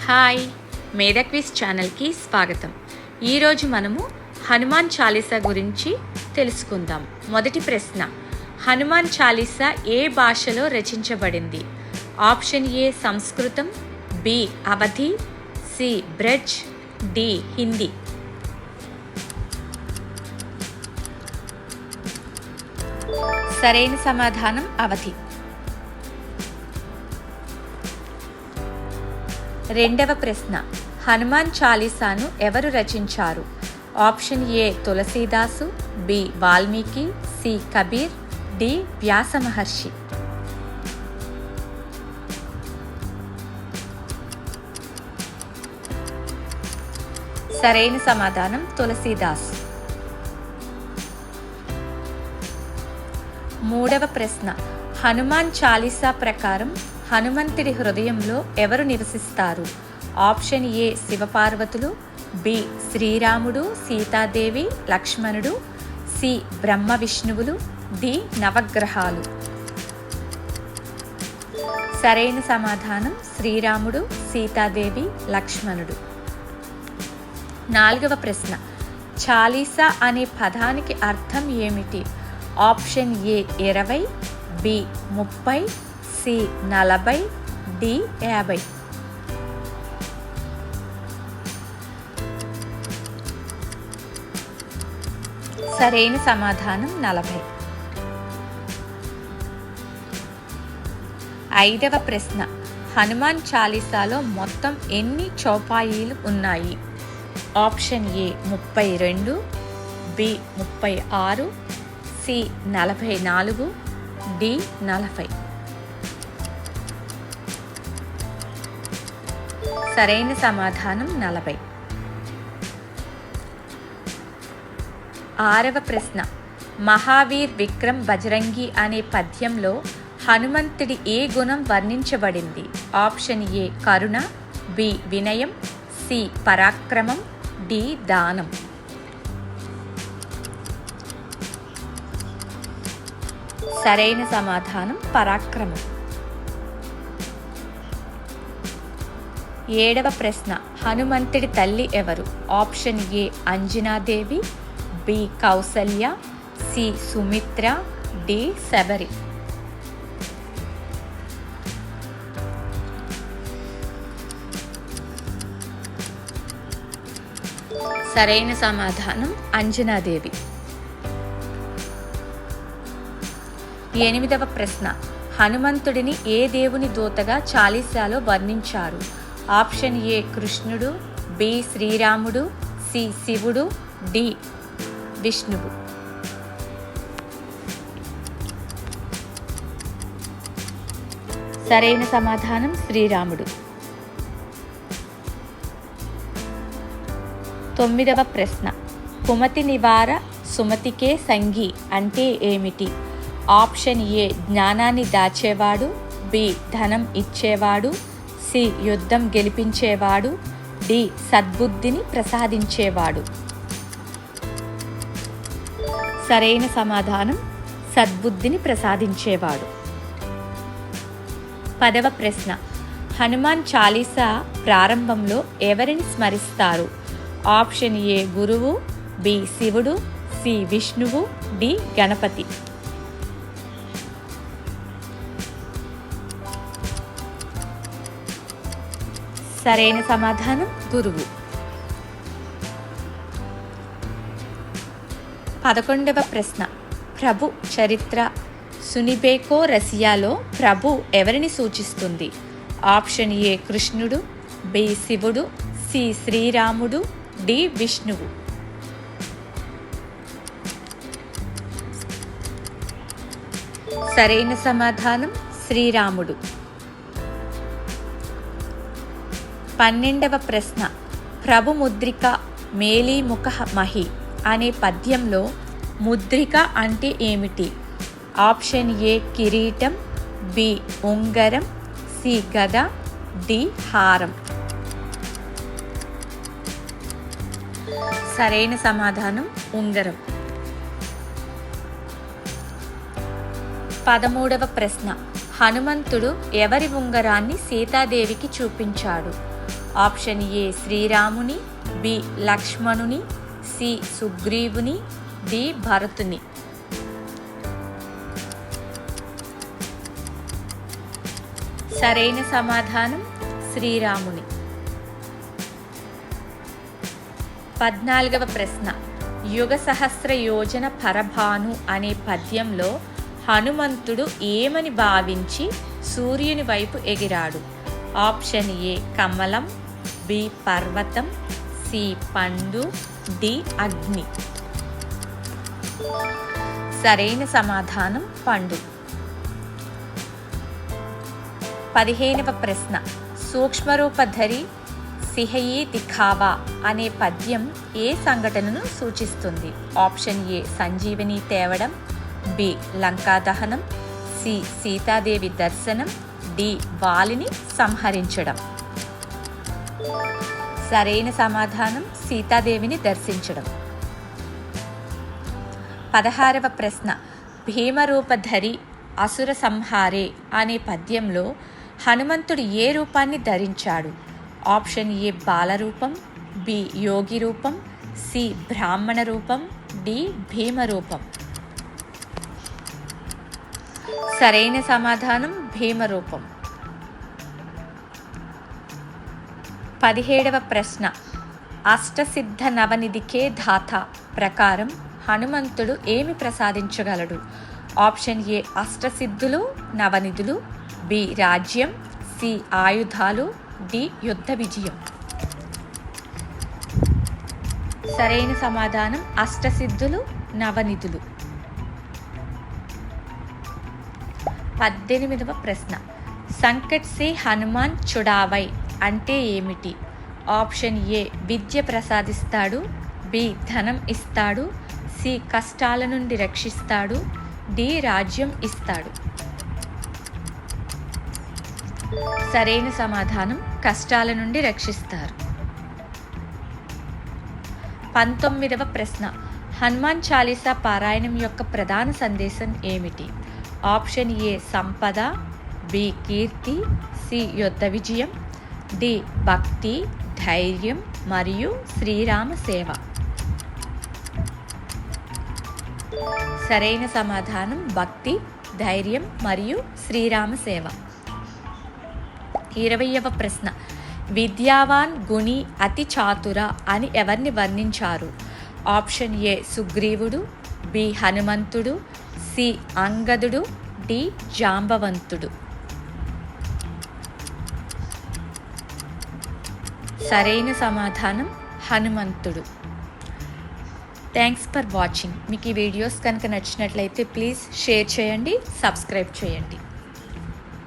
Hi, మేధా quiz ఛానల్కి స్వాగతం. ఈరోజు మనము హనుమాన్ చాలీసా గురించి తెలుసుకుందాం. మొదటి ప్రశ్న, హనుమాన్ చాలీసా ఏ భాషలో రచించబడింది? ఆప్షన్ ఏ సంస్కృతం, B Awadhi, C Braj, D Hindi. సరైన సమాధానం అవధి. రెండవ ప్రశ్న, హనుమాన్ చాలీసాను ఎవరు రచించారు? Option A Tulsidas, B Valmiki, C Kabir, D Vyasa Maharshi. సరైన సమాధానం తులసీదాస్. మూడవ ప్రశ్న, హనుమాన్ చాలీసా ప్రకారం హనుమంతుడి హృదయంలో ఎవరు నివసిస్తారు? ఆప్షన్ ఏ శివపార్వతులు, బి శ్రీరాముడు, సీతాదేవి, లక్ష్మణుడు, సి బ్రహ్మ విష్ణువులు, డి నవగ్రహాలు. సరైన సమాధానం శ్రీరాముడు, సీతాదేవి, లక్ష్మణుడు. నాలుగవ ప్రశ్న, చాలీసా అనే పదానికి అర్థం ఏమిటి? Option A 20, B 30, C 40, D 50. సరైన సమాధానం 40. ఐదవ ప్రశ్న, హనుమాన్ చాలీసాలో మొత్తం ఎన్ని చౌపాయీలు ఉన్నాయి? Option A 32, B 36, C 44, D 40. సరైన సమాధానం 40. ఆరవ ప్రశ్న, మహావీర్ విక్రమ్ బజరంగి అనే పద్యంలో హనుమంతుడి ఏ గుణం వర్ణించబడింది? ఆప్షన్ ఏ కరుణ, బి వినయం, సి పరాక్రమం, డి దానం. సరైన సమాధానం పరాక్రమం. ఏడవ ప్రశ్న, హనుమంతుడి తల్లి ఎవరు? Option A Anjanadevi, B Kausalya, C Sumitra, D Shabari. సరైన సమాధానం అంజనాదేవి. ఎనిమిదవ ప్రశ్న, హనుమంతుడిని ఏ దేవుని దూతగా చాలీసాలో వర్ణించారు? ఆప్షన్ ఏ కృష్ణుడు, బి శ్రీరాముడు, సి శివుడు, డి విష్ణువు. సరైన సమాధానం శ్రీరాముడు. తొమ్మిదవ ప్రశ్న, కుమతి నివార సుమతికే సంగి అంటే ఏమిటి? ఆప్షన్ ఏ జ్ఞానాన్ని దాచేవాడు, బి ధనం ఇచ్చేవాడు, సి యుద్ధం గెలిపించేవాడు, డి సద్బుద్ధిని ప్రసాదించేవాడు. సరైన సమాధానం సద్బుద్ధిని ప్రసాదించేవాడు. పదవ ప్రశ్న, హనుమాన్ చాలీసా ప్రారంభంలో ఎవరిని స్మరిస్తారు? ఆప్షన్ ఏ గురువు, బి శివుడు, సి విష్ణువు, డి గణపతి. సరైన సమాధానం గురువు. 11వ ప్రశ్న, ప్రభు చరిత్ర సునిబేకో రసియాలో ప్రభు ఎవరిని సూచిస్తుంది? ఆప్షన్ ఏ కృష్ణుడు, బి శివుడు, సి శ్రీరాముడు, డి విష్ణువు. సరైన సమాధానం శ్రీరాముడు. 12వ ప్రశ్న, ప్రభు ముద్రిక మేలీముఖ మహి అనే పద్యంలో ముద్రిక అంటే ఏమిటి? ఆప్షన్ ఏ కిరీటం, బి ఉంగరం, సి గద, డి హారం. సరైన సమాధానం ఉంగరం. 13వ ప్రశ్న, హనుమంతుడు ఎవరి ఉంగరాన్ని సీతాదేవికి చూపించాడు? ఆప్షన్ ఏ శ్రీరాముని, బి లక్ష్మణుని, సి సుగ్రీవుని, డి భరతుని. సరైన సమాధానం శ్రీరాముని. 14వ ప్రశ్న. యుగ సహస్ర యోజన పరభాను అనే పద్యంలో హనుమంతుడు ఏమని భావించి సూర్యుని వైపు ఎగిరాడు? ఆప్షన్ ఏ కమలం, బి పర్వతం, సి పండు, డి అగ్ని. సరైన సమాధానం పండు. 15వ ప్రశ్న. సూక్ష్మరూపధరి సిహయి దిఖావా అనే పద్యం ఏ సంఘటనను సూచిస్తుంది? ఆప్షన్ ఏ సంజీవని తేవడం, బి లంకా దహనం, సి సీతాదేవి దర్శనం, డి వాలిని సంహరించడం. సరైన సమాధానం సీతాదేవిని దర్శించడం. 16వ ప్రశ్న. భీమరూపధరి అసుర సంహారే అనే పద్యంలో హనుమంతుడు ఏ రూపాన్ని ధరించాడు? ఆప్షన్ ఏ బాలరూపం, బి యోగి రూపం, సి బ్రాహ్మణ రూపం, డి భీమ రూపం. సరైన సమాధానం భీమరూపం. 17వ ప్రశ్న. అష్టసిద్ధ నవనిధికే ధాత ప్రకారం హనుమంతుడు ఏమి ప్రసాదించగలడు? ఆప్షన్ ఏ అష్టసిద్ధులు నవనిధులు, బి రాజ్యం, సి ఆయుధాలు, డి యుద్ధ విజయం. సరైన సమాధానం అష్టసిద్ధులు నవనిధులు. 18వ ప్రశ్న. సంకట్ సే హనుమాన్ చుడావై అంటే ఏమిటి? ఆప్షన్ ఏ విద్య ప్రసాదిస్తాడు, బి ధనం ఇస్తాడు, సి కష్టాల నుండి రక్షిస్తాడు, డి రాజ్యం ఇస్తాడు. సరైన సమాధానం కష్టాల నుండి రక్షిస్తారు. 19వ ప్రశ్న. హనుమాన్ చాలీసా పారాయణం యొక్క ప్రధాన సందేశం ఏమిటి? ఆప్షన్ ఏ సంపద, బి కీర్తి, సి యుద్ధ విజయం, డి భక్తి, ధైర్యం మరియు శ్రీరామ సేవ. సరైన సమాధానం భక్తి, ధైర్యం మరియు శ్రీరామ సేవ. 20వ ప్రశ్న. విద్యావాన్ గుణి అతి చాతుర అని ఎవరిని వర్ణించారు? ఆప్షన్ ఏ సుగ్రీవుడు, బి హనుమంతుడు, సి అంగదుడు, డి జాంబవంతుడు. సరైన సమాధానం హనుమంతుడు. Thanks for watching. మీకు ఈ వీడియోస్ కనుక నచ్చినట్లయితే ప్లీజ్ షేర్ చేయండి, సబ్స్క్రైబ్ చేయండి.